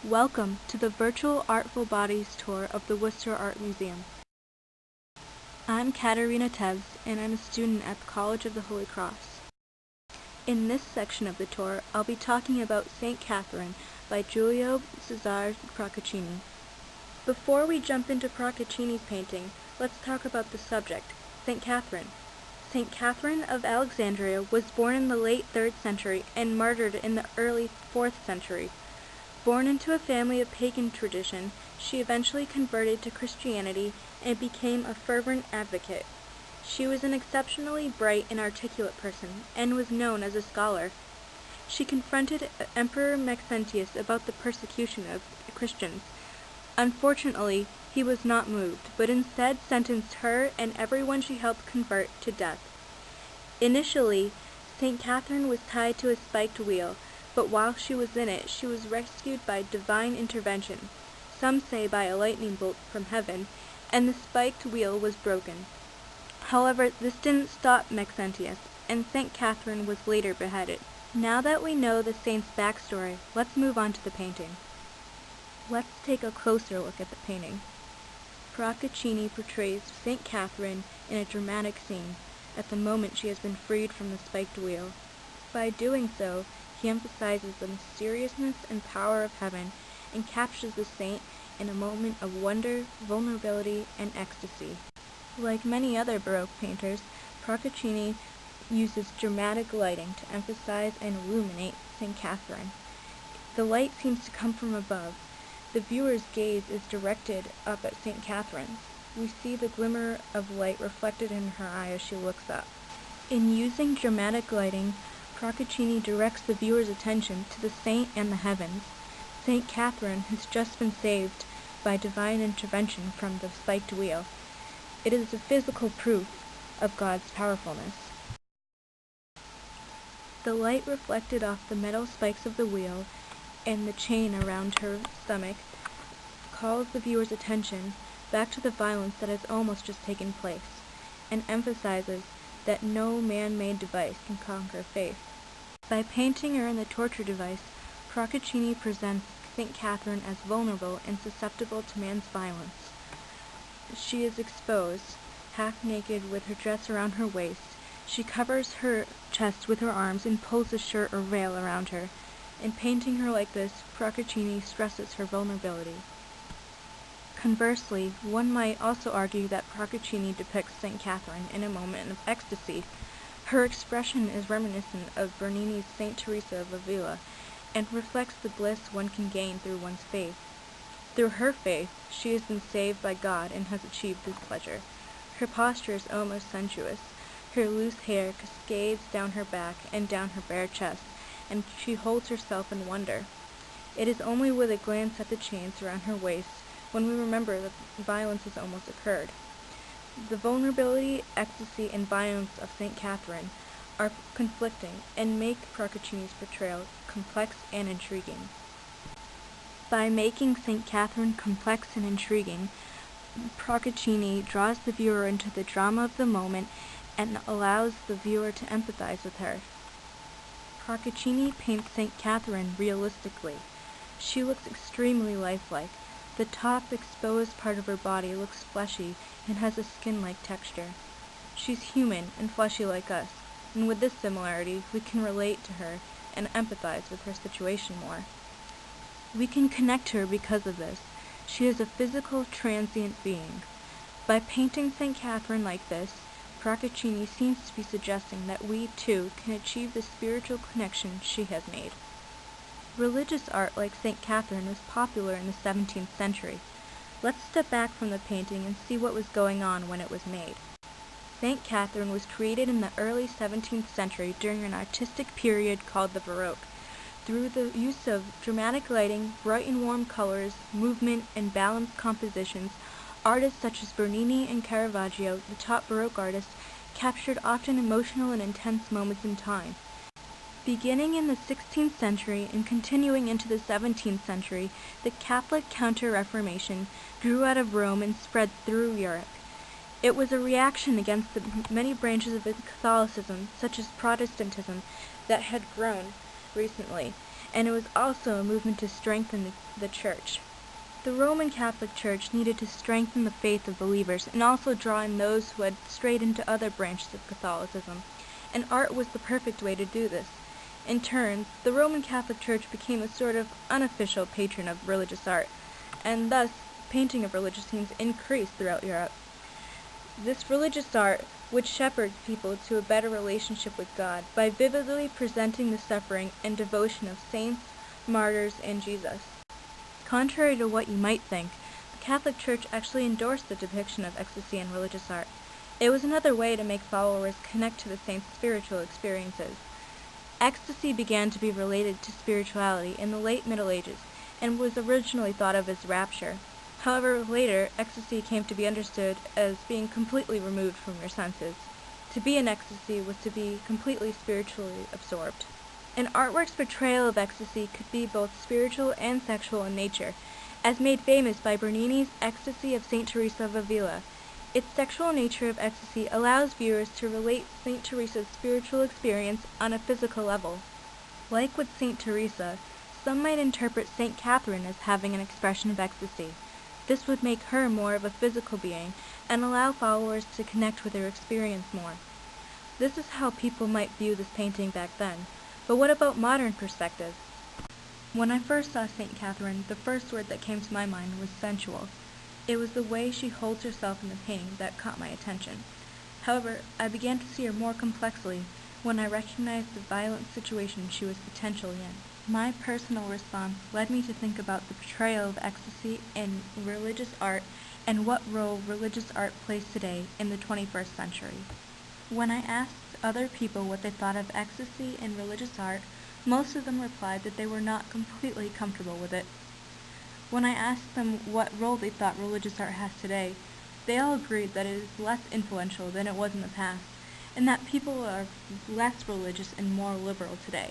Welcome to the virtual Artful Bodies tour of the Worcester Art Museum. I'm Katerina Teves, and I'm a student at the College of the Holy Cross. In this section of the tour, I'll be talking about St. Catherine by Giulio Cesare Procaccini. Before we jump into Procaccini's painting, let's talk about the subject, St. Catherine. St. Catherine of Alexandria was born in the late 3rd century and martyred in the early 4th century. Born into a family of pagan tradition, she eventually converted to Christianity and became a fervent advocate. She was an exceptionally bright and articulate person, and was known as a scholar. She confronted Emperor Maxentius about the persecution of Christians. Unfortunately, he was not moved, but instead sentenced her and everyone she helped convert to death. Initially, St. Catherine was tied to a spiked wheel, but while she was in it, she was rescued by divine intervention, some say by a lightning bolt from heaven, and the spiked wheel was broken. However, this didn't stop Maxentius, and St. Catherine was later beheaded. Now that we know the saint's backstory, let's move on to the painting. Let's take a closer look at the painting. Procaccini portrays St. Catherine in a dramatic scene, at the moment she has been freed from the spiked wheel. By doing so, he emphasizes the mysteriousness and power of heaven and captures the saint in a moment of wonder, vulnerability, and ecstasy. Like many other Baroque painters, Procaccini uses dramatic lighting to emphasize and illuminate St. Catherine. The light seems to come from above. The viewer's gaze is directed up at St. Catherine's. We see the glimmer of light reflected in her eye as she looks up. In using dramatic lighting, Procaccini directs the viewer's attention to the saint and the heavens. St. Catherine has just been saved by divine intervention from the spiked wheel. It is a physical proof of God's powerfulness. The light reflected off the metal spikes of the wheel and the chain around her stomach calls the viewer's attention back to the violence that has almost just taken place, and emphasizes that no man-made device can conquer faith. By painting her in the torture device, Procaccini presents St. Catherine as vulnerable and susceptible to man's violence. She is exposed, half naked with her dress around her waist. She covers her chest with her arms and pulls a shirt or veil around her. In painting her like this, Procaccini stresses her vulnerability. Conversely, one might also argue that Procaccini depicts St. Catherine in a moment of ecstasy. Her expression is reminiscent of Bernini's Saint Teresa of Avila, and reflects the bliss one can gain through one's faith. Through her faith, she has been saved by God and has achieved this pleasure. Her posture is almost sensuous. Her loose hair cascades down her back and down her bare chest, and she holds herself in wonder. It is only with a glance at the chains around her waist when we remember that violence has almost occurred. The vulnerability, ecstasy, and violence of St. Catherine are conflicting and make Procaccini's portrayal complex and intriguing. By making St. Catherine complex and intriguing, Procaccini draws the viewer into the drama of the moment and allows the viewer to empathize with her. Procaccini paints St. Catherine realistically. She looks extremely lifelike. The top exposed part of her body looks fleshy and has a skin-like texture. She's human and fleshy like us, and with this similarity, we can relate to her and empathize with her situation more. We can connect to her because of this. She is a physical, transient being. By painting St. Catherine like this, Procaccini seems to be suggesting that we, too, can achieve the spiritual connection she has made. Religious art like St. Catherine was popular in the 17th century. Let's step back from the painting and see what was going on when it was made. St. Catherine was created in the early 17th century during an artistic period called the Baroque. Through the use of dramatic lighting, bright and warm colors, movement, and balanced compositions, artists such as Bernini and Caravaggio, the top Baroque artists, captured often emotional and intense moments in time. Beginning in the 16th century and continuing into the 17th century, the Catholic Counter-Reformation grew out of Rome and spread through Europe. It was a reaction against the many branches of Catholicism, such as Protestantism, that had grown recently, and it was also a movement to strengthen the church. The Roman Catholic Church needed to strengthen the faith of believers and also draw in those who had strayed into other branches of Catholicism, and art was the perfect way to do this. In turn, the Roman Catholic Church became a sort of unofficial patron of religious art, and thus painting of religious scenes increased throughout Europe. This religious art would shepherd people to a better relationship with God by vividly presenting the suffering and devotion of saints, martyrs, and Jesus. Contrary to what you might think, the Catholic Church actually endorsed the depiction of ecstasy in religious art. It was another way to make followers connect to the saints' spiritual experiences. Ecstasy began to be related to spirituality in the late Middle Ages and was originally thought of as rapture. However, later, ecstasy came to be understood as being completely removed from your senses. To be in ecstasy was to be completely spiritually absorbed. An artwork's portrayal of ecstasy could be both spiritual and sexual in nature, as made famous by Bernini's Ecstasy of St. Teresa of Avila. Its sexual nature of ecstasy allows viewers to relate St. Teresa's spiritual experience on a physical level. Like with St. Teresa, some might interpret St. Catherine as having an expression of ecstasy. This would make her more of a physical being and allow followers to connect with her experience more. This is how people might view this painting back then. But what about modern perspectives? When I first saw St. Catherine, the first word that came to my mind was sensual. It was the way she holds herself in the painting that caught my attention. However, I began to see her more complexly when I recognized the violent situation she was potentially in. My personal response led me to think about the portrayal of ecstasy in religious art and what role religious art plays today in the 21st century. When I asked other people what they thought of ecstasy in religious art, most of them replied that they were not completely comfortable with it. When I asked them what role they thought religious art has today, they all agreed that it is less influential than it was in the past, and that people are less religious and more liberal today.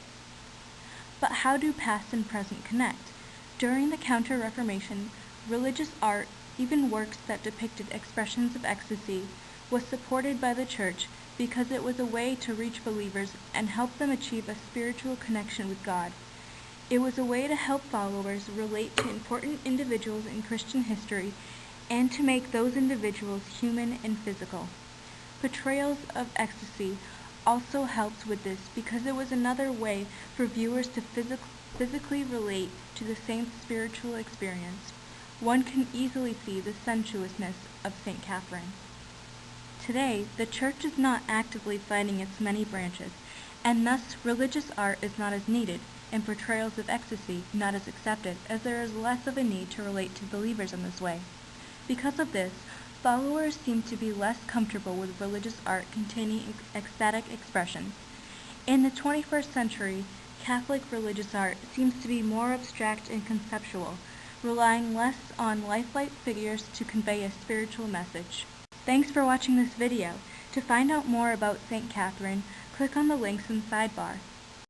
But how do past and present connect? During the Counter-Reformation, religious art, even works that depicted expressions of ecstasy, was supported by the Church because it was a way to reach believers and help them achieve a spiritual connection with God. It was a way to help followers relate to important individuals in Christian history and to make those individuals human and physical. Portrayals of ecstasy also helped with this because it was another way for viewers to physically relate to the saint's spiritual experience. One can easily see the sensuousness of St. Catherine. Today, the Church is not actively fighting its many branches, and thus religious art is not as needed, and portrayals of ecstasy not as accepted, as there is less of a need to relate to believers in this way. Because of this, followers seem to be less comfortable with religious art containing ecstatic expressions. In the 21st century, Catholic religious art seems to be more abstract and conceptual, relying less on lifelike figures to convey a spiritual message. Thanks for watching this video. To find out more about St. Catherine, click on the links in the sidebar.